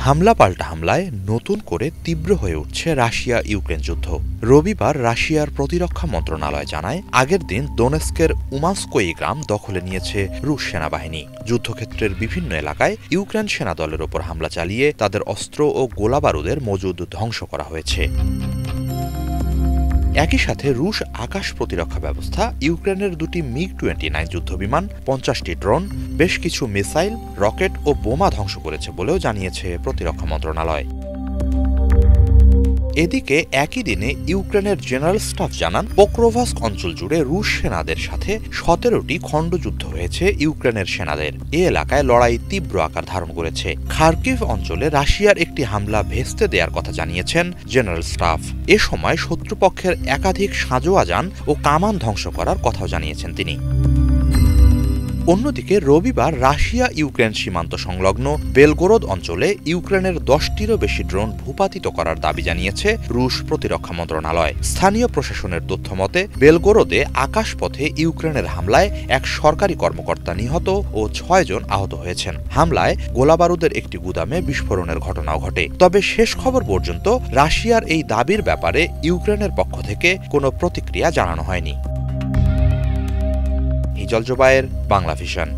হামলা পাল্টা হামলায় নতুন করে তীব্র হয়ে উঠছে রাশিয়া ইউক্রেন যুদ্ধ। রবিবার রাশিয়ার প্রতিরক্ষা মন্ত্রণালয় জানায়, আগের দিন দোনেস্কের উমাস্কোই গ্রাম দখলে নিয়েছে রুশ সেনাবাহিনী। যুদ্ধক্ষেত্রের বিভিন্ন এলাকায় ইউক্রেন সেনাদলের ওপর হামলা চালিয়ে তাদের অস্ত্র ও গোলাবারুদের মজুদ ধ্বংস করা হয়েছে। একই সাথে রুশ আকাশ প্রতিরক্ষা ব্যবস্থা ইউক্রেনের দুটি MiG-29 যুদ্ধবিমান, 50টি ড্রোন, বেশ কিছু মিসাইল, রকেট ও বোমা ধ্বংস করেছে বলেও জানিয়েছে প্রতিরক্ষা মন্ত্রণালয়। এদিকে একই দিনে ইউক্রেনের জেনারেল স্টাফ জানান, পোক্রোভাস্ক অঞ্চল জুড়ে রুশ সেনাদের সাথে 17টি খণ্ডযুদ্ধ হয়েছে ইউক্রেনের সেনাদের। এ এলাকায় লড়াই তীব্র আকার ধারণ করেছে। খার্কিভ অঞ্চলে রাশিয়ার একটি হামলা ভেস্তে দেওয়ার কথা জানিয়েছেন জেনারেল স্টাফ। এ সময় শত্রুপক্ষের একাধিক সাঁজোয়া যান ও কামান ধ্বংস করার কথাও জানিয়েছেন তিনি। অন্যদিকে রবিবার রাশিয়া ইউক্রেন সীমান্ত সংলগ্ন বেলগোরোদ অঞ্চলে ইউক্রেনের 10টিরও বেশি ড্রোন ভূপাতিত করার দাবি জানিয়েছে রুশ প্রতিরক্ষা মন্ত্রণালয়। স্থানীয় প্রশাসনের তথ্য মতে, বেলগোরোদে আকাশপথে ইউক্রেনের হামলায় এক সরকারি কর্মকর্তা নিহত ও 6 জন আহত হয়েছেন। হামলায় গোলাবারুদের একটি গুদামে বিস্ফোরণের ঘটনাও ঘটে। তবে শেষ খবর পর্যন্ত রাশিয়ার এই দাবির ব্যাপারে ইউক্রেনের পক্ষ থেকে কোনো প্রতিক্রিয়া জানানো হয়নি। হিজল জোবায়ের, বাংলা ভিশন।